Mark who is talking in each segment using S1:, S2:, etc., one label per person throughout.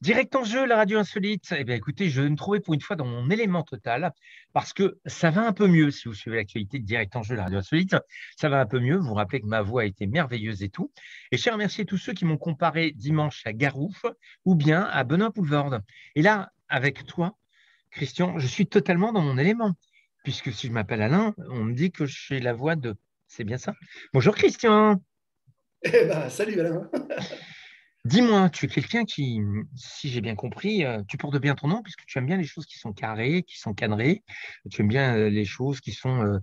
S1: Direct en jeu, la radio insolite. Eh bien, écoutez, je vais me trouver pour une fois dans mon élément total parce que ça va un peu mieux si vous suivez l'actualité de Direct en jeu, la radio insolite. Ça va un peu mieux. Vous vous rappelez que ma voix a été merveilleuse et tout. Et je tiens à remercier tous ceux qui m'ont comparé dimanche à Garouf ou bien à Benoît Poulvorde. Et là, avec toi, Christian, je suis totalement dans mon élément. Puisque si je m'appelle Alain, on me dit que je suis la voix de. C'est bien ça? Bonjour Christian.
S2: Eh ben, salut Alain.
S1: Dis-moi, tu es quelqu'un qui, si j'ai bien compris, tu portes bien ton nom puisque tu aimes bien les choses qui sont carrées, qui sont cadrées. Tu aimes bien les choses qui sont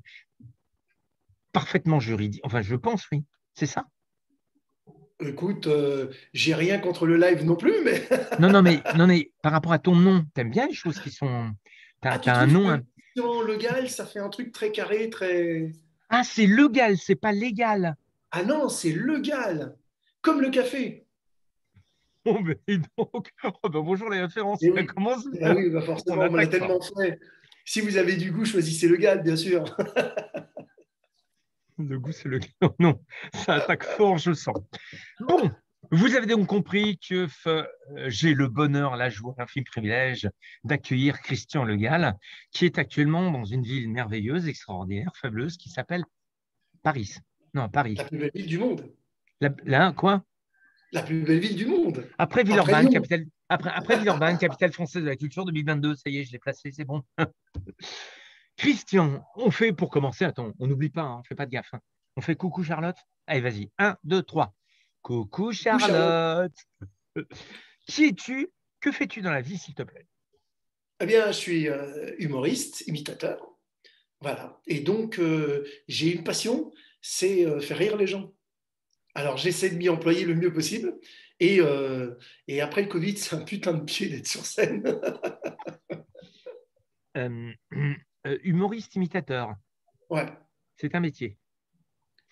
S1: parfaitement juridiques. Enfin, je pense, oui. C'est ça?
S2: Écoute, j'ai rien contre le live non plus, mais
S1: Non, non, mais, non, mais par rapport à ton nom, tu aimes bien les choses qui sont.
S2: ah,
S1: T'as
S2: tu
S1: un
S2: trouves
S1: nom.
S2: que dans le Gal, ça fait un truc très carré, très.
S1: Ah, c'est légal, c'est pas légal.
S2: Ah non, c'est le Gal, comme le café.
S1: Oh, mais dis donc, oh, ben, bonjour les références,
S2: Eh
S1: ça
S2: oui,
S1: commence
S2: ah
S1: bien.
S2: oui, bah
S1: On
S2: forcément, on me l'a
S1: attaque fort.
S2: tellement fait. Si vous avez du goût, choisissez le Gal, bien sûr.
S1: Le goût, c'est le. Non, ça attaque fort, je sens. Bon, vous avez donc compris que j'ai le bonheur, la joie, l'infime privilège d'accueillir Christian Le Gall, qui est actuellement dans une ville merveilleuse, extraordinaire, fabuleuse, qui s'appelle Paris. Non,
S2: La
S1: Paris.
S2: plus belle ville du monde.
S1: Là, quoi?
S2: La plus belle ville du monde.
S1: Après
S2: Après
S1: Villeurbanne,
S2: Lyon.
S1: capitale, après Villeurbanne, capitale française de la culture 2022. Ça y est, je l'ai placé, c'est bon. Christian, on fait pour commencer, attends, on n'oublie pas, hein, on fait pas de gaffe, hein. On fait coucou Charlotte. Allez, vas-y. Un, 2, 3. Coucou
S2: Coucou Charlotte.
S1: Charlotte. Qui es-tu? Que fais-tu dans la vie, s'il te plaît?
S2: Eh bien, je suis humoriste, imitateur. Voilà. Et donc, j'ai une passion, c'est faire rire les gens. Alors, j'essaie de m'y employer le mieux possible. Et, euh, et après le Covid, c'est un putain de pied d'être sur scène.
S1: Euh, humoriste imitateur,
S2: Ouais.
S1: c'est un métier.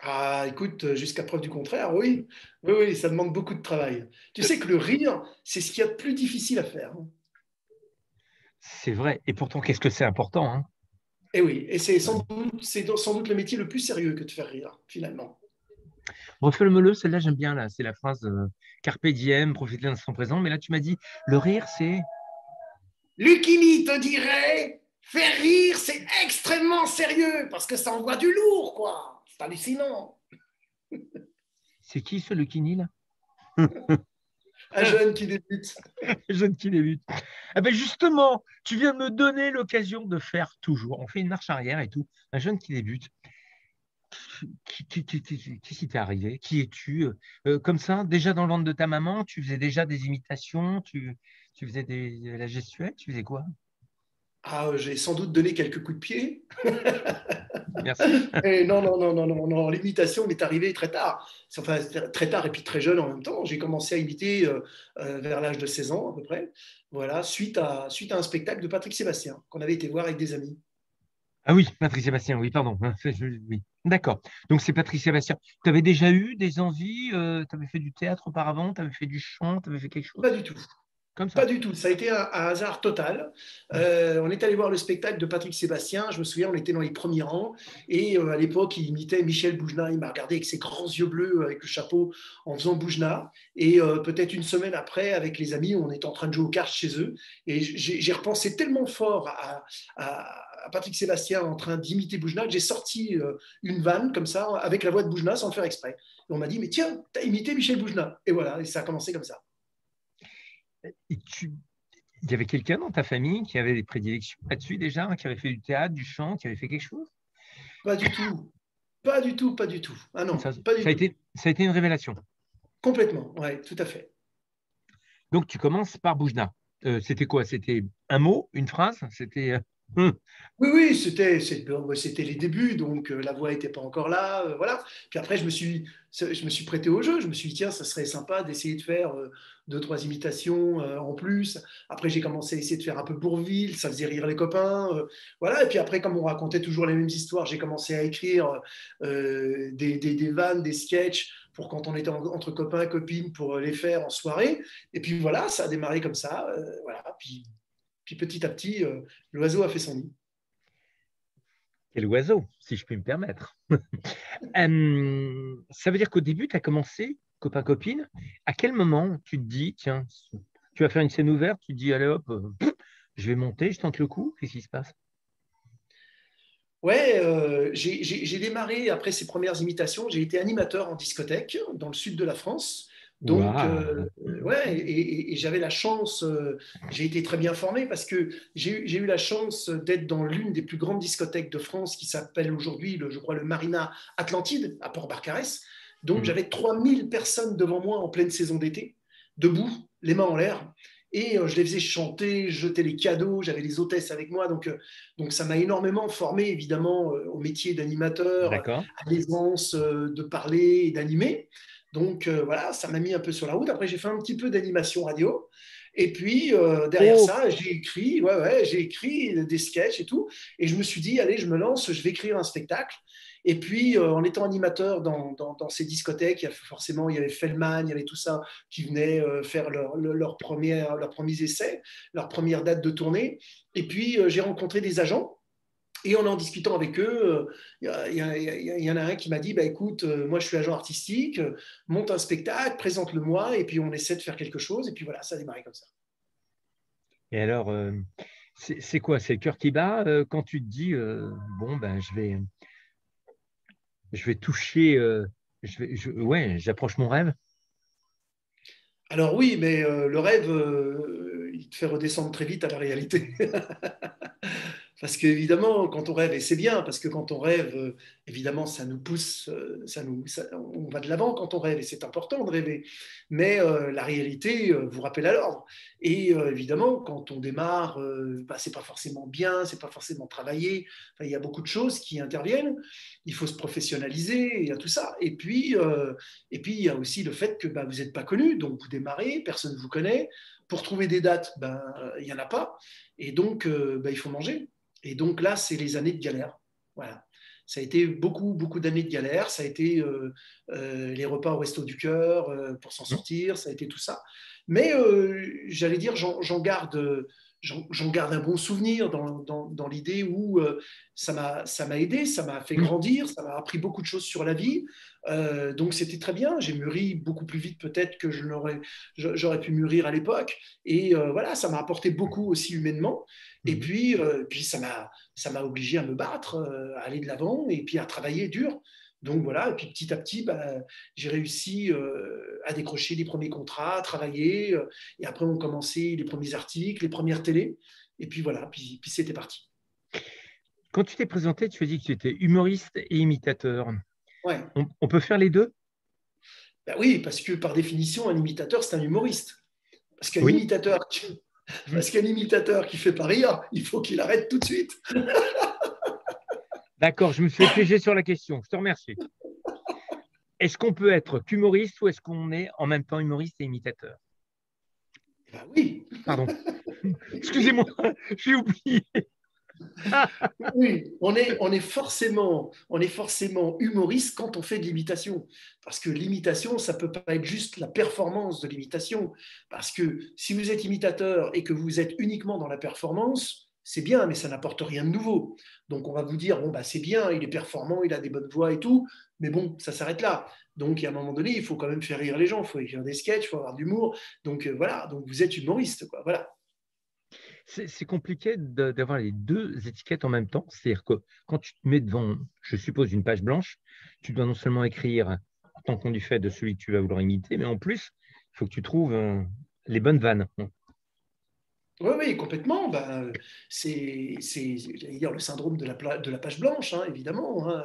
S2: Ah, écoute, jusqu'à preuve du contraire, oui. Oui, oui, ça demande beaucoup de travail. Tu sais que le rire, c'est ce qu'il y a de plus difficile à faire, hein.
S1: C'est vrai. Et pourtant, qu'est-ce que c'est important, hein?
S2: Et oui, et c'est sans doute le métier le plus sérieux que de faire rire, finalement.
S1: Refais-le-le, celle-là, j'aime bien, là. C'est la phrase Carpe diem, profiter de l'instant présent. Mais là, tu m'as dit, le rire, c'est.
S2: Lucchini te dirait, faire rire, c'est extrêmement sérieux, parce que ça envoie du lourd, quoi. C'est hallucinant.
S1: C'est qui ce Lucchini, là?
S2: Un jeune qui débute.
S1: Jeune qui débute. Ah ben justement, tu viens de me donner l'occasion de faire toujours. On fait une marche arrière et tout. Un jeune qui débute. Qui t'est arrivé? Qui es-tu? Comme ça, déjà dans le ventre de ta maman, tu faisais déjà des imitations, tu faisais la gestuelle, tu faisais quoi?
S2: Ah, j'ai sans doute donné quelques coups de pied.
S1: Merci.
S2: Et non, non, non, non, non, non, l'imitation m'est arrivée très tard. Enfin, très tard et puis très jeune en même temps. J'ai commencé à imiter vers l'âge de 16 ans à peu près. Voilà, suite à un spectacle de Patrick Sébastien qu'on avait été voir avec des amis.
S1: Ah oui, Patrick Sébastien, oui, pardon. Oui. D'accord. Donc c'est Patrick Sébastien. Tu avais déjà eu des envies, tu avais fait du théâtre auparavant, tu avais fait du chant, tu avais fait quelque chose
S2: Pas du tout.
S1: comme
S2: Pas
S1: ça.
S2: du tout. Ça a été un hasard total. On est allé voir le spectacle de Patrick Sébastien. Je me souviens, on était dans les premiers rangs. Et à l'époque, il imitait Michel Boujna. Il m'a regardé avec ses grands yeux bleus, avec le chapeau, en faisant Boujna. Et peut-être une semaine après, avec les amis, on était en train de jouer aux cartes chez eux. Et j'ai repensé tellement fort à Patrick Sébastien en train d'imiter Boujna que j'ai sorti une vanne comme ça, avec la voix de Boujna, sans le faire exprès. Et on m'a dit, mais tiens, t'as imité Michel Boujna. Et voilà, et ça a commencé comme ça.
S1: Et il y avait quelqu'un dans ta famille qui avait des prédilections là-dessus déjà, hein, qui avait fait du théâtre, du chant, qui avait fait quelque chose?
S2: Pas du tout. Pas du tout, pas du tout. Ah non,
S1: Ça,
S2: pas du tout.
S1: ça a été une révélation.
S2: Complètement, ouais, tout à fait.
S1: Donc, tu commences par Boujna. C'était quoi? C'était un mot, une phrase? C'était.
S2: Oui, oui, c'était les débuts, donc la voix n'était pas encore là, voilà. Puis après, je me suis prêté au jeu. Je me suis dit, tiens, ça serait sympa d'essayer de faire deux, trois imitations en plus. Après, j'ai commencé à essayer de faire un peu Bourvil, ça faisait rire les copains, voilà. Et puis après, comme on racontait toujours les mêmes histoires, j'ai commencé à écrire des vannes, des sketchs pour quand on était entre copains, copines, pour les faire en soirée. Et puis voilà, ça a démarré comme ça, voilà. Puis petit à petit, l'oiseau a fait son nid.
S1: Quel oiseau, si je puis me permettre. Ça veut dire qu'au début, tu as commencé copain-copine. À quel moment tu te dis, tiens, tu tu vas faire une scène ouverte, tu te dis, allez hop, je vais monter, je tente le coup. Qu'est-ce qui se passe?
S2: Ouais, j'ai démarré après ces premières imitations. J'ai été animateur en discothèque dans le sud de la France. Donc,
S1: Waouh!
S2: ouais, et j'avais la chance, j'ai été très bien formé parce que j'ai eu la chance d'être dans l'une des plus grandes discothèques de France qui s'appelle aujourd'hui, je crois, le Marina Atlantide à Port-Barcarès. Donc,
S1: Mhm.
S2: j'avais 3000 personnes devant moi en pleine saison d'été, debout, les mains en l'air. Et je les faisais chanter, jeter les cadeaux, j'avais les hôtesses avec moi. Donc ça m'a énormément formé, évidemment, au métier d'animateur,
S1: D'accord.
S2: à l'aisance de parler et d'animer. Donc voilà, ça m'a mis un peu sur la route. Après, j'ai fait un petit peu d'animation radio. Et puis, derrière
S1: Oh,
S2: ça, j'ai écrit, ouais, j'ai écrit des sketchs et tout. Et je me suis dit, allez, je me lance, je vais écrire un spectacle. Et puis, en étant animateur dans ces discothèques, forcément, il y avait Feldman, il y avait tout ça qui venaient faire leurs premiers essais, leurs premières dates de tournée. Et puis, j'ai rencontré des agents. Et en discutant avec eux, il y en a un qui m'a dit, bah, écoute, moi je suis agent artistique, monte un spectacle, présente-le-moi, et puis on essaie de faire quelque chose. Et puis voilà, ça a démarré comme ça.
S1: et alors, c'est quoi? C'est le cœur qui bat quand tu te dis, bon, ben, je vais toucher, ouais, j'approche mon rêve.
S2: Alors oui, mais le rêve, il te fait redescendre très vite à la réalité. Parce qu'évidemment, quand on rêve, et c'est bien, parce que quand on rêve, évidemment, ça nous pousse, on va de l'avant quand on rêve, et c'est important de rêver. Mais la réalité vous rappelle à l'ordre. Et évidemment, quand on démarre, bah, c'est pas forcément bien, c'est pas forcément travaillé. Enfin, il y a beaucoup de choses qui interviennent. Il faut se professionnaliser, il y a tout ça. Et puis il y a aussi le fait que bah, vous n'êtes pas connu, donc vous démarrez, personne ne vous connaît. Pour trouver des dates, ben, il n'y en a pas. Et donc, bah, il faut manger. Et donc là, c'est les années de galère. Voilà. Ça a été beaucoup, beaucoup d'années de galère. Ça a été les repas au Resto du Cœur pour s'en
S1: Hmm.
S2: sortir. Ça a été tout ça. Mais j'allais dire, j'en garde un bon souvenir dans l'idée où ça m'a aidé, ça m'a fait
S1: Hmm.
S2: grandir, ça m'a appris beaucoup de choses sur la vie. Donc c'était très bien. J'ai mûri beaucoup plus vite peut-être que j'aurais pu mûrir à l'époque. Et voilà, ça m'a apporté beaucoup aussi humainement. Et
S1: Mhm.
S2: puis ça m'a obligé à me battre, à aller de l'avant et puis à travailler dur. Donc voilà, et puis petit à petit, bah, j'ai réussi à décrocher les premiers contrats, à travailler. Et après, on commençait les premiers articles, les premières télés. Et puis voilà, puis c'était parti.
S1: Quand tu t'es présenté, tu as dit que tu étais humoriste et imitateur.
S2: Ouais.
S1: On peut faire les deux?
S2: Ben oui, parce que par définition, un imitateur, c'est un humoriste. Parce qu'un
S1: Oui.
S2: imitateur,
S1: Hmm.
S2: parce qu'un imitateur qui fait pas rire, il faut qu'il arrête tout de suite.
S1: D'accord, je me suis fait piéger sur la question. Je te remercie. Est-ce qu'on peut être qu'humoriste ou est-ce qu'on est en même temps humoriste et imitateur?
S2: Ben oui,
S1: Pardon. Excusez-moi, j'ai oublié.
S2: oui, on est forcément humoriste quand on fait de l'imitation. Parce que l'imitation, ça peut pas être juste la performance de l'imitation. Parce que si vous êtes imitateur et que vous êtes uniquement dans la performance, c'est bien, mais ça n'apporte rien de nouveau. Donc on va vous dire, bon, bah, c'est bien, il est performant, il a des bonnes voix et tout, mais bon, ça s'arrête là. Donc à un moment donné, il faut quand même faire rire les gens, il faut écrire des sketchs, il faut avoir de l'humour. Donc voilà, donc vous êtes humoriste, quoi. Voilà.
S1: C'est compliqué d'avoir les deux étiquettes en même temps. C'est-à-dire que quand tu te mets devant, je suppose, une page blanche, tu dois non seulement écrire en tant du fait de celui que tu vas vouloir imiter, mais en plus, il faut que tu trouves les bonnes vannes.
S2: Oui, oui, complètement. Ben, j'allais dire, le syndrome de la page blanche, hein, évidemment, hein,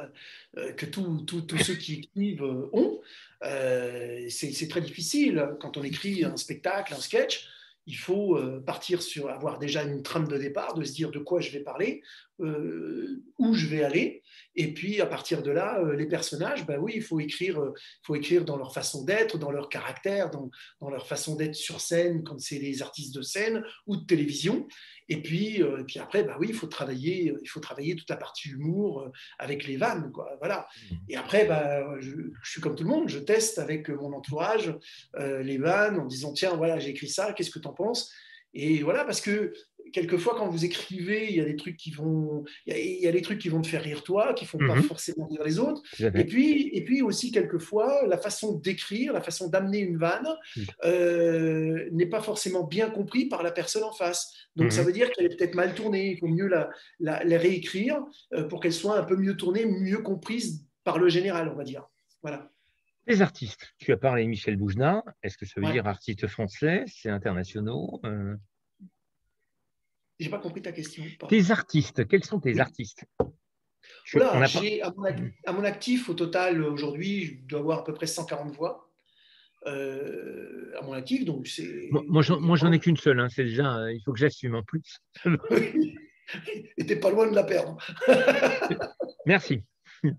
S2: que tous ceux qui écrivent ont. C'est très difficile. Quand on écrit un spectacle, un sketch, il faut partir sur avoir déjà une trame de départ, de se dire de quoi je vais parler, où je vais aller. Et puis, à partir de là, les personnages, ben oui, il faut écrire dans leur façon d'être, dans leur caractère, dans leur façon d'être sur scène, quand c'est des artistes de scène ou de télévision. Et puis après, bah oui, il faut travailler toute la partie humour avec les vannes, quoi. Voilà. Et après, bah, je suis comme tout le monde, je teste avec mon entourage les vannes en disant tiens, voilà, j'ai écrit ça, qu'est-ce que tu en penses? Et voilà, parce que quelquefois, quand vous écrivez, il y a des trucs qui vont, il y a des trucs qui vont te faire rire toi, qui font pas
S1: Mhm,
S2: forcément rire les autres.
S1: tout à fait.
S2: Et puis aussi, quelquefois, la façon d'écrire, la façon d'amener une vanne n'est pas forcément bien compris par la personne en face. Donc, ça
S1: Mhm.
S2: veut dire qu'elle est peut-être mal tournée. Il faut mieux la réécrire pour qu'elle soit un peu mieux tournée, mieux comprise par le général, on va dire. Voilà.
S1: Les artistes, tu as parlé de Michel Boujna. Est-ce que ça veut
S2: Ouais.
S1: dire artistes français? C'est internationaux?
S2: J'ai pas compris ta question, pardon.
S1: Tes artistes, quels sont tes
S2: Oui.
S1: artistes? On
S2: Voilà,
S1: n'a pas.
S2: j'ai à mon actif au total aujourd'hui, je dois avoir à peu près 140 voix à mon actif, donc
S1: Moi,
S2: c'est
S1: moi,
S2: bon,
S1: j'en
S2: il y a
S1: moi, j'en ai
S2: vraiment-
S1: qu'une seule, hein, c'est déjà, il faut que j'assume en plus.
S2: et t'es pas loin de la perdre.
S1: Merci,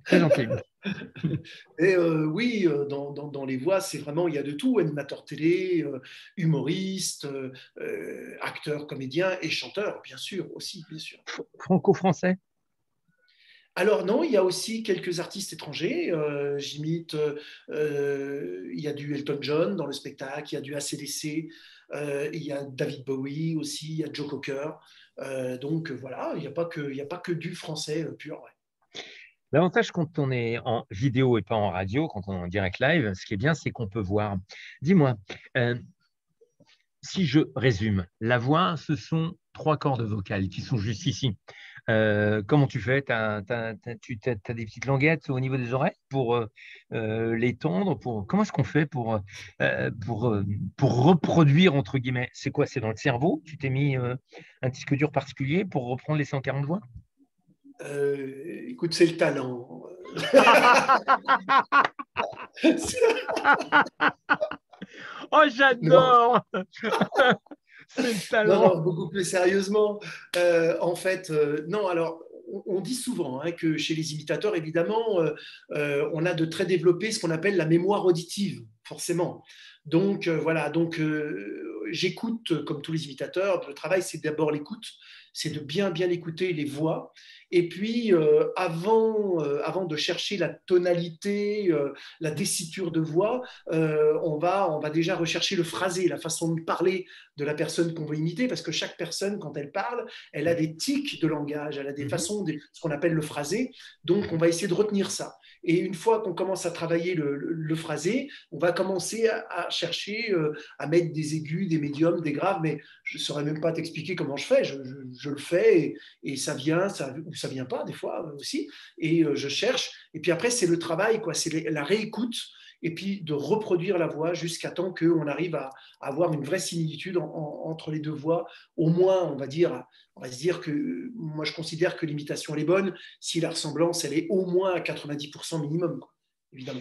S1: très gentil.
S2: Et oui, dans les voix, c'est vraiment, il y a de tout, animateur télé, humoriste, acteur, comédien et chanteur, bien sûr, aussi, bien sûr.
S1: Franco-français?
S2: Alors non, il y a aussi quelques artistes étrangers. J'imite, il y a du Elton John dans le spectacle, il y a du AC/DC, il y a David Bowie aussi, il y a Joe Cocker. Donc voilà, il n'y a pas que du français pur. Ouais.
S1: L'avantage quand on est en vidéo et pas en radio, quand on est en direct live, ce qui est bien, c'est qu'on peut voir. Dis-moi, euh, si je résume, la voix, ce sont trois cordes vocales qui sont juste ici. Comment tu fais? Tu as des petites languettes au niveau des oreilles pour les tendre Comment est-ce qu'on fait euh, pour, euh, pour reproduire, entre guillemets? C'est quoi? C'est dans le cerveau? Tu t'es mis un disque dur particulier pour reprendre les 140 voix?
S2: Écoute, c'est le talent.
S1: Oh,
S2: Non,
S1: j'adore! C'est le
S2: non,
S1: talent.
S2: non, beaucoup plus sérieusement. En fait, non, alors, on dit souvent hein, que chez les imitateurs, évidemment, on a de très développé ce qu'on appelle la mémoire auditive, forcément. Donc, voilà, donc j'écoute comme tous les imitateurs. Le travail, c'est d'abord l'écoute, c'est de bien, bien écouter les voix. Et puis, avant de chercher la tonalité, la tessiture de voix, on va déjà rechercher le phrasé, la façon de parler de la personne qu'on veut imiter, parce que chaque personne, quand elle parle, elle a des tics de langage, elle a des
S1: Mhm.
S2: façons, ce qu'on appelle le phrasé. Donc, on va essayer de retenir ça. Et une fois qu'on commence à travailler le phrasé, on va commencer à chercher, à mettre des aigus, des médiums, des graves, mais je ne saurais même pas t'expliquer comment je fais. Je le fais et ça vient, ou ça vient pas, des fois aussi. Et je cherche. Et puis après, c'est le travail, quoi. C'est la réécoute et puis de reproduire la voix jusqu'à temps qu'on arrive à avoir une vraie similitude entre les deux voix. Au moins, on va se dire que moi, je considère que l'imitation, elle est bonne si la ressemblance, elle est au moins à 90% minimum, quoi, évidemment.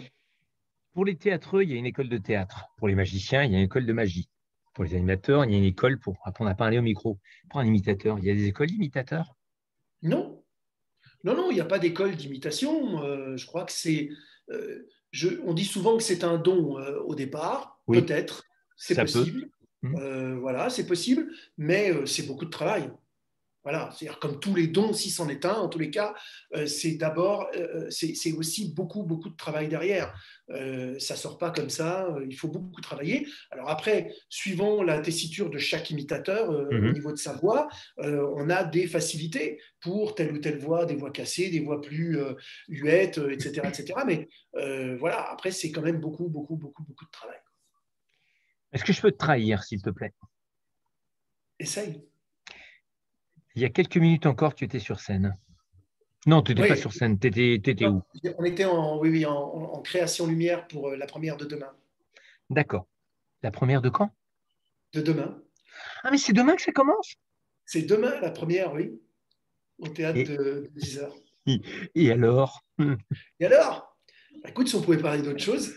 S1: Pour les théâtreux, il y a une école de théâtre. Pour les magiciens, il y a une école de magie. Pour les animateurs, il y a une école pour apprendre à parler au micro. Pour un imitateur, il y a des écoles d'imitateurs.
S2: Non, non, non, il n'y a pas d'école d'imitation. Je crois que c'est. On dit souvent que c'est un don au départ.
S1: Oui,
S2: Peut-être, c'est
S1: ça peut.
S2: possible.
S1: Mhm.
S2: Voilà, c'est possible, mais c'est beaucoup de travail. Voilà, c'est-à-dire comme tous les dons, si c'en est un, en tous les cas, c'est d'abord, c'est aussi beaucoup, beaucoup de travail derrière. Ça sort pas comme ça, il faut beaucoup travailler. Alors après, suivant la tessiture de chaque imitateur au
S1: Mhm.
S2: niveau de sa voix, on a des facilités pour telle ou telle voix, des voix cassées, des voix plus huettes, etc., etc. Mais voilà, après, c'est quand même beaucoup, beaucoup, beaucoup, beaucoup de travail.
S1: Est-ce que je peux te trahir, s'il te plaît?
S2: Essaye.
S1: Il y a quelques minutes encore, tu étais sur scène. Non, tu n'étais pas
S2: Oui,
S1: sur scène. Tu étais
S2: non,
S1: où?
S2: on était oui, oui, en création lumière pour la première de demain.
S1: D'accord. La première de quand?
S2: De demain.
S1: Ah, mais c'est demain que ça commence.
S2: C'est demain la première, oui, au théâtre
S1: Et,
S2: de 10h.
S1: et alors?
S2: Et alors? Bah, écoute, si on pouvait parler d'autre chose.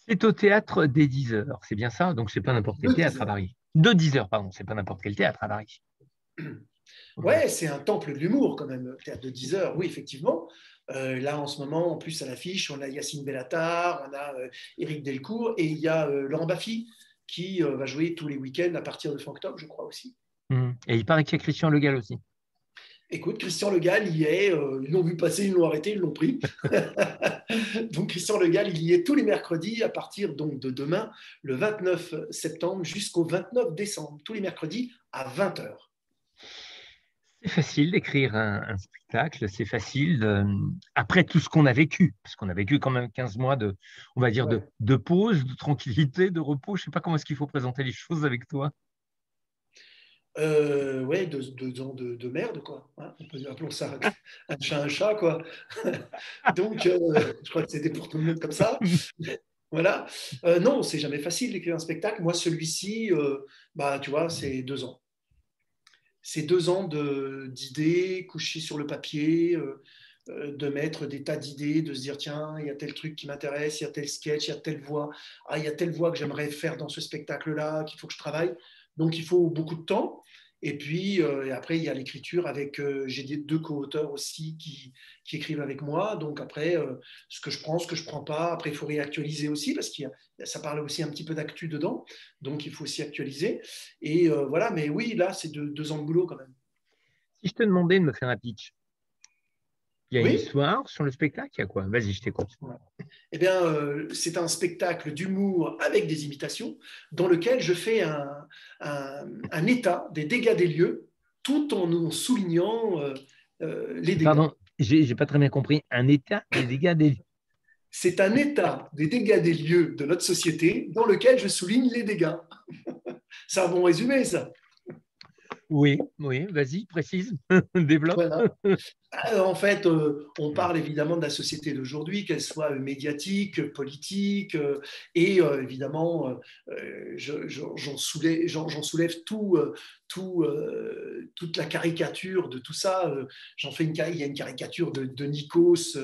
S1: C'est au théâtre des 10 heures. C'est bien ça? Donc, c'est pas n'importe quel
S2: De
S1: théâtre à
S2: 10h.
S1: Paris. De 10 heures, pardon. C'est pas n'importe quel théâtre à Paris.
S2: Ouais, c'est un temple de l'humour quand même, le théâtre de 10h, oui, effectivement. Là, en ce moment, en plus, à l'affiche, on a Yacine Bellatar, on a Éric Delcourt et il y a Laurent Baffy qui va jouer tous les week-ends à partir de fin octobre, je crois aussi.
S1: Mhm. Et il paraît qu'il y a Christian Le Gall aussi.
S2: Écoute, Christian Le Gall y est, ils l'ont vu passer, ils l'ont arrêté, ils l'ont pris. Donc Christian Le Gall, il y est tous les mercredis à partir donc de demain, le 29 septembre jusqu'au 29 décembre, tous les mercredis à 20 heures.
S1: C'est facile d'écrire un spectacle, c'est facile après tout ce qu'on a vécu, parce qu'on a vécu quand même 15 mois de, on va dire,
S2: Ouais.
S1: de pause, de tranquillité, de repos. Je ne sais pas comment est-ce qu'il faut présenter les choses avec toi.
S2: Ouais, 2 ans de merde, quoi. Hein, on peut appelons ça un chat, quoi. Donc, je crois que c'était pour tout le monde comme ça. Voilà. Non, c'est jamais facile d'écrire un spectacle. Moi, celui-ci, bah, tu vois, c'est 2 ans. C'est 2 ans d'idées couchées sur le papier, de mettre des tas d'idées, de se dire, tiens, il y a tel truc qui m'intéresse, il y a tel sketch, il y a telle voix, ah, il y a telle voix que j'aimerais faire dans ce spectacle-là, qu'il faut que je travaille. Donc, il faut beaucoup de temps. Et puis, et après, il y a l'écriture avec, j'ai 2 co-auteurs aussi qui écrivent avec moi. Donc, après, ce que je prends, ce que je ne prends pas. Après, il faut réactualiser aussi parce que ça parle aussi un petit peu d'actu dedans. Donc, il faut aussi actualiser. Et voilà, mais oui, là, c'est 2 ans de boulot quand même.
S1: Si je te demandais de me faire un pitch, il y a une
S2: Oui.
S1: histoire sur le spectacle, il y a quoi? Vas-y, je t'écoute.
S2: Voilà. Eh bien, c'est un spectacle d'humour avec des imitations dans lequel je fais un état des dégâts des lieux tout en soulignant les dégâts.
S1: Pardon, j'ai pas très bien compris. Un état des dégâts des...
S2: C'est un état des dégâts des lieux de notre société dans lequel je souligne les dégâts. C'est un bon résumé, ça.
S1: Oui, oui, vas-y, précise, développe.
S2: Voilà. En fait, on parle évidemment de la société d'aujourd'hui, qu'elle soit médiatique, politique, et évidemment, j'en soulève toute la caricature de tout ça. Il y a une caricature de Nikos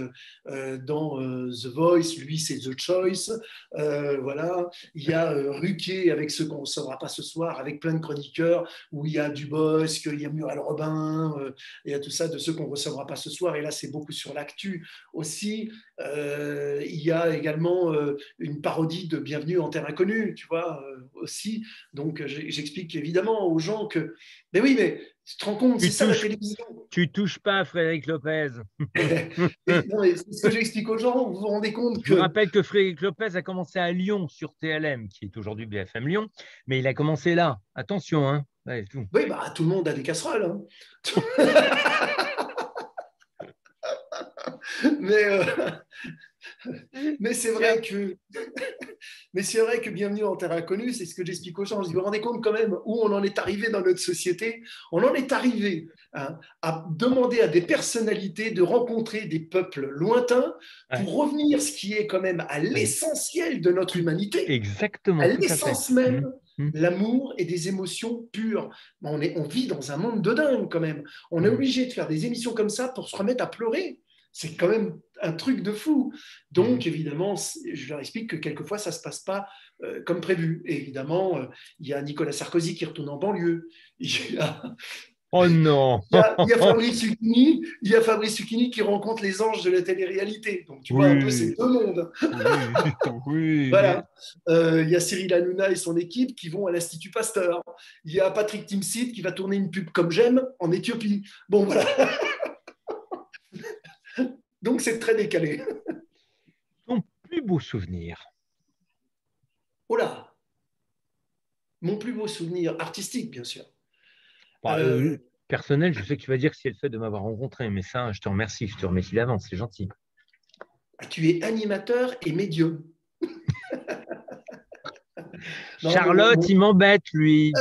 S2: dans The Voice, lui c'est The Choice. Voilà. Il y a Ruquier avec ceux qu'on ne saura pas ce soir, avec plein de chroniqueurs, où il y a Dubosc, il y a Muriel Robin, il y a tout ça de ceux qu'on ne recevra pas ce soir. Et là, c'est beaucoup sur l'actu aussi. Il y a également une parodie de Bienvenue en Terre Inconnue, tu vois, aussi. Donc, j'explique évidemment aux gens que, mais oui, mais tu te rends compte, c'est
S1: Tu
S2: ça la
S1: touches,
S2: télévision.
S1: tu touches pas à Frédéric Lopez.
S2: Non, mais c'est ce que j'explique aux gens. Vous vous rendez compte
S1: Je vous
S2: que,
S1: rappelle que Frédéric Lopez a commencé à Lyon sur TLM, qui est aujourd'hui BFM Lyon, mais il a commencé là. Attention, hein. Ouais, tout.
S2: oui, bah, tout le monde a des casseroles. Hein. Mais, mais c'est vrai que Mais c'est vrai que Bienvenue en Terre Inconnue, c'est ce que j'explique aux gens. Je dis, vous vous rendez compte quand même où on en est arrivé dans notre société? On en est arrivé à demander à des personnalités de rencontrer des peuples lointains
S1: Ouais,
S2: pour revenir ce qui est quand même à
S1: ouais.
S2: l'essentiel de notre
S1: Tout,
S2: humanité,
S1: exactement,
S2: à
S1: tout à fait.
S2: l'essence même,
S1: Mmh, mmh,
S2: l'amour et des émotions pures. On vit dans un monde de dingue quand même. On est
S1: mmh,
S2: obligé de faire des émissions comme ça pour se remettre à pleurer. C'est quand même un truc de fou.
S1: mmh.
S2: Donc, évidemment, je leur explique que quelquefois, ça ne se passe pas comme prévu. Et évidemment, il y a Nicolas Sarkozy qui retourne en banlieue. Il y a,
S1: Oh non!
S2: il y a Fabrice Lucchini qui rencontre les anges de la télé-réalité. Donc, tu vois un peu ces
S1: Oui,
S2: deux mondes.
S1: oui, oui, mais
S2: Voilà. Il y a Cyril Hanouna et son équipe qui vont à l'Institut Pasteur. Il y a Patrick Timsit qui va tourner une pub comme j'aime en Éthiopie. Bon, voilà. Donc, c'est très décalé.
S1: ton plus beau souvenir.
S2: Oh là, mon plus beau souvenir artistique, bien sûr.
S1: Bah,
S2: Euh,
S1: personnel, je sais que tu vas dire que c'est le fait de m'avoir rencontré, mais ça, je te remercie d'avance, c'est gentil.
S2: Tu es animateur et médium. Non,
S1: Charlotte, il m'embête, lui.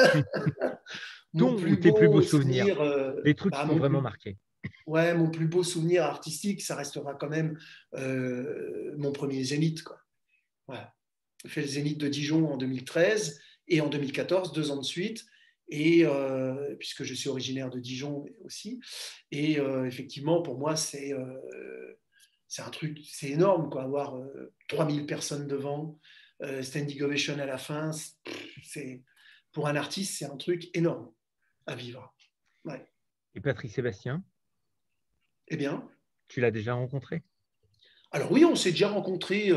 S2: mon
S1: Ton ou
S2: plus
S1: tes plus beaux
S2: beau
S1: souvenirs,
S2: souvenir,
S1: les trucs qui t'ont vraiment marqué.
S2: ouais, mon plus beau souvenir artistique, ça restera quand même mon premier Zénith, quoi. Voilà. J'ai fait le Zénith de Dijon en 2013 et en 2014, 2 ans de suite. Et puisque je suis originaire de Dijon aussi, et effectivement, pour moi, c'est un truc, c'est énorme, quoi, avoir 3000 personnes devant, standing ovation à la fin, c'est, pour un artiste, c'est un truc énorme à vivre. Ouais.
S1: Et Patrick Sébastien,
S2: Eh bien,
S1: tu l'as déjà rencontré?
S2: alors oui, on s'est déjà rencontrés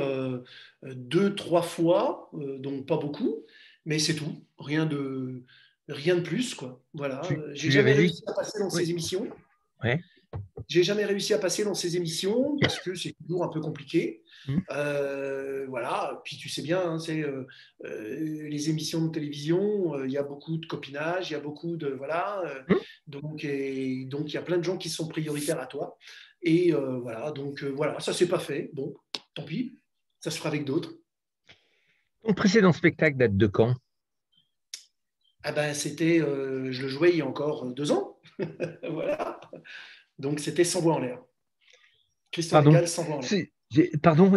S2: 2, 3 fois, donc pas beaucoup, mais c'est tout, rien de plus, quoi. Voilà, j'ai
S1: Tu lui
S2: jamais
S1: avais dit,
S2: réussi à passer dans
S1: oui,
S2: ces émissions.
S1: Ouais.
S2: J'ai jamais réussi à passer dans ces émissions parce que c'est toujours un peu compliqué.
S1: Mmh.
S2: Voilà. Puis tu sais bien, hein, les émissions de télévision, il y a beaucoup de copinage, il y a beaucoup de voilà.
S1: Mmh.
S2: Donc il y a plein de gens qui sont prioritaires à toi. Et voilà. Donc voilà, ça s'est pas fait. Bon, tant pis. Ça se fera avec d'autres.
S1: Ton précédent spectacle date de quand?
S2: Ah ben je le jouais il y a encore 2 ans. Voilà. Donc c'était Sans voix en l'air. Christian
S1: Pardon.
S2: Régal, Sans voix en l'air.
S1: Pardon,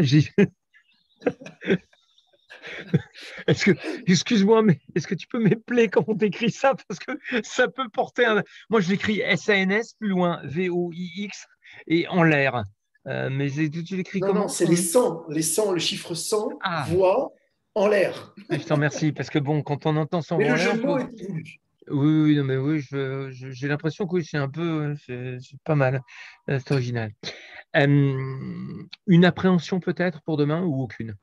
S1: est-ce que, excuse-moi, mais est-ce que tu peux m'épeler comment on écrit ça? Parce que ça peut porter un. Moi, je l'écris S-A-N-S, plus loin, V-O-I-X, et en l'air. Mais tu l'écris
S2: Non, non,
S1: comment
S2: c'est les 100, le chiffre 100,
S1: Ah,
S2: voix en l'air.
S1: je t'en remercie, parce que bon, quand on entend sans
S2: Mais
S1: voix
S2: le
S1: en l'air,
S2: jeu
S1: on
S2: de mots
S1: peut.
S2: est voulu.
S1: Oui, oui, non, mais oui, j'ai l'impression que oui, c'est un peu, c'est pas mal, c'est original. Une appréhension peut-être pour demain ou aucune?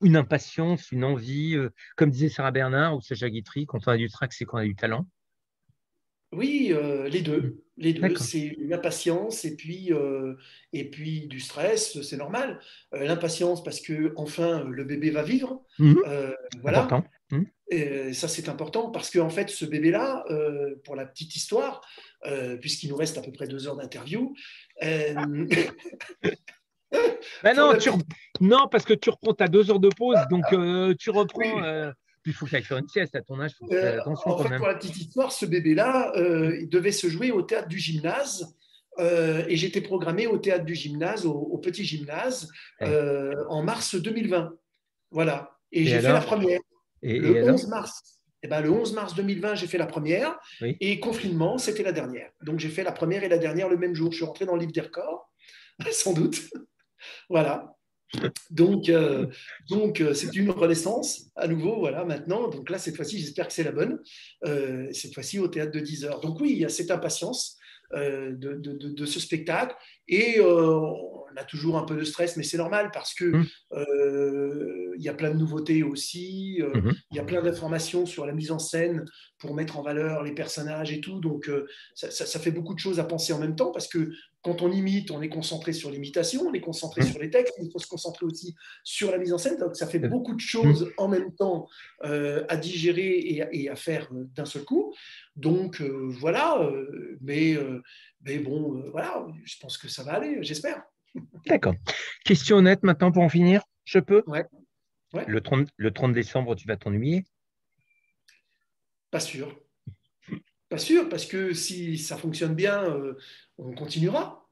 S1: Une impatience, une envie, comme disait Sarah Bernard ou Sacha Guitry, quand on a du trac, c'est qu'on a du talent.
S2: Oui, les
S1: Hmm.
S2: deux. Les deux,
S1: D'accord.
S2: c'est une impatience et puis du stress, c'est normal. L'impatience parce que enfin le bébé va vivre.
S1: Mhm.
S2: Voilà.
S1: Important. Mhm.
S2: Et ça, c'est important parce qu'en fait, ce bébé-là, pour la petite histoire, puisqu'il nous reste à peu près 2 heures d'interview, euh,
S1: Ben
S2: pour
S1: non,
S2: la petite
S1: non, parce que tu reprends ta 2 heures de pause, donc tu reprends. Puis il faut que tu ailles faire une sieste à ton âge, il faut que tu fasses attention
S2: En
S1: quand
S2: fait,
S1: même.
S2: pour la petite histoire, ce bébé-là, il devait se jouer au théâtre du gymnase. Et j'étais programmé au théâtre du gymnase, au petit gymnase,
S1: Ouais.
S2: en mars 2020. Voilà. Et
S1: Et
S2: j'ai fait la
S1: alors?
S2: première
S1: Et
S2: le
S1: alors?
S2: 11 mars. Et ben, le 11 mars 2020, j'ai fait la première.
S1: Oui.
S2: Et confinement, c'était la dernière. Donc j'ai fait la première et la dernière le même jour. Je suis rentré dans le livre des records, sans doute. Voilà. Donc, c'est une renaissance à nouveau, voilà, maintenant. Donc là, cette fois-ci, j'espère que c'est la bonne. Cette fois-ci, au théâtre de 10 heures. Donc oui, il y a cette impatience de ce spectacle. Et on a toujours un peu de stress, mais c'est normal parce que
S1: Mhm.
S2: il y a plein de nouveautés aussi.
S1: Mhm.
S2: Il y a plein d'informations sur la mise en scène pour mettre en valeur les personnages et tout. Donc, ça fait beaucoup de choses à penser en même temps parce que quand on imite, on est concentré sur l'imitation, on est concentré
S1: Mhm.
S2: sur les textes, mais il faut se concentrer aussi sur la mise en scène. Donc, ça fait beaucoup de
S1: Mhm.
S2: choses en même temps à digérer et à faire d'un seul coup. Donc, voilà. Mais bon, voilà, je pense que ça va aller, j'espère.
S1: D'accord. Question honnête maintenant pour en finir. Je peux?
S2: Ouais, ouais,
S1: Le 30 décembre, tu vas t'ennuyer?
S2: pas sûr. Pas sûr, parce que si ça fonctionne bien, on continuera.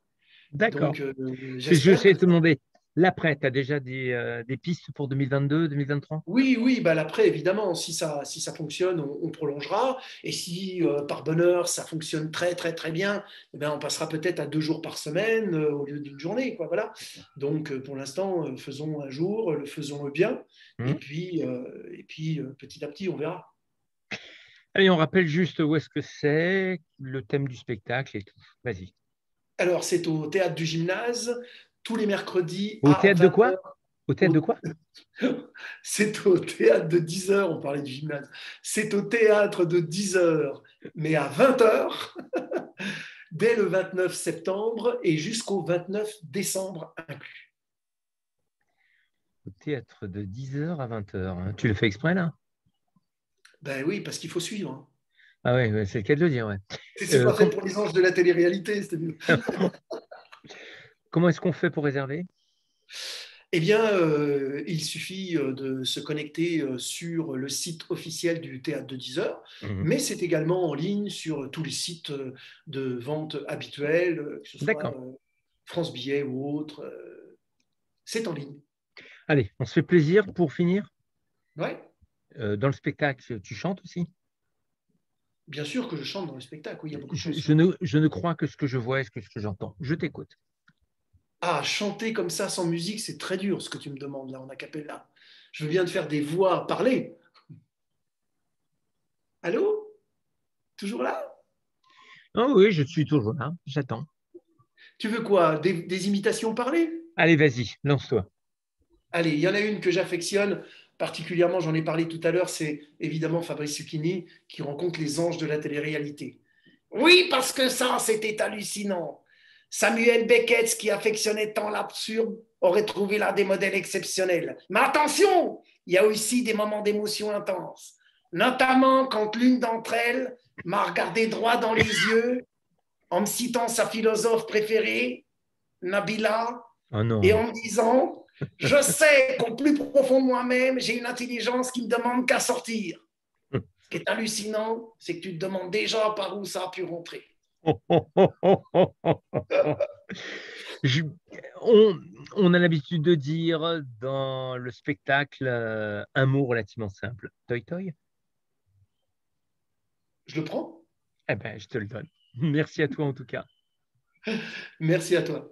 S1: D'accord.
S2: Donc,
S1: Je
S2: j'espère
S1: sais
S2: que
S1: te demander, l'après, tu as déjà des pistes pour 2022, 2023?
S2: oui, oui, bah après, évidemment, si ça fonctionne, on prolongera. Et si par bonheur, ça fonctionne très, très, très bien, eh ben, on passera peut-être à 2 jours par semaine au lieu d'une journée, quoi, voilà. Donc, pour l'instant, faisons un jour, faisons-le bien. Et
S1: Hmm.
S2: puis, petit à petit, on verra.
S1: Allez, on rappelle juste où est-ce que c'est, le thème du spectacle et tout. Vas-y.
S2: Alors, c'est au théâtre du gymnase, tous les mercredis
S1: Au
S2: à
S1: théâtre de
S2: 20
S1: quoi?
S2: heures.
S1: Au théâtre de quoi?
S2: C'est au théâtre de 10 heures, on parlait du gymnase. C'est au théâtre de 10 heures, mais à 20 heures. Dès le 29 septembre et jusqu'au 29 décembre inclus.
S1: Au théâtre de 10 heures à 20 heures. Tu le fais exprès, là?
S2: Ben oui, parce qu'il faut suivre, hein.
S1: Ah ouais, ouais, c'est le cas de le dire, ouais.
S2: C'est
S1: Euh,
S2: pas fait
S1: com-
S2: pour les anges de la télé-réalité, c'était mieux.
S1: Comment est-ce qu'on fait pour réserver?
S2: Eh bien, il suffit de se connecter sur le site officiel du théâtre de 10 heures,
S1: Mhm.
S2: mais c'est également en ligne sur tous les sites de vente habituels, que ce soit
S1: D'accord.
S2: France Billet ou autre. C'est en ligne.
S1: Allez, on se fait plaisir pour finir.
S2: Ouais,
S1: Dans le spectacle, tu chantes aussi?
S2: bien sûr que je chante dans le spectacle, oui, il y a beaucoup de
S1: Je,
S2: chansons.
S1: je ne, je ne crois que ce que je vois est ce que j'entends. Je t'écoute.
S2: Ah, chanter comme ça sans musique, c'est très dur ce que tu me demandes là en acapella. Je veux bien te faire des voix parler. Allô? Toujours là?
S1: Oh oui, je suis toujours là. J'attends.
S2: Tu veux quoi? Des imitations parlées?
S1: Allez, vas-y, lance-toi.
S2: Allez, il y en a une que j'affectionne particulièrement, j'en ai parlé tout à l'heure, c'est évidemment Fabrice Lucchini qui rencontre les anges de la télé-réalité. Oui, parce que ça, c'était hallucinant. Samuel Beckett, qui affectionnait tant l'absurde, aurait trouvé là des modèles exceptionnels. Mais attention, il y a aussi des moments d'émotion intense, notamment quand l'une d'entre elles m'a regardé droit dans les yeux en me citant sa philosophe préférée, Nabila,
S1: Oh
S2: et
S1: non.
S2: en me disant, je sais qu'au plus profond de moi-même, j'ai une intelligence qui ne demande qu'à sortir. Ce qui est hallucinant, c'est que tu te demandes déjà par où ça a pu rentrer.
S1: Je- on, on a l'habitude de dire dans le spectacle un mot relativement simple. Toy toy?
S2: Je le prends.
S1: Eh ben, je te le donne. Merci à toi en tout cas.
S2: Merci à toi.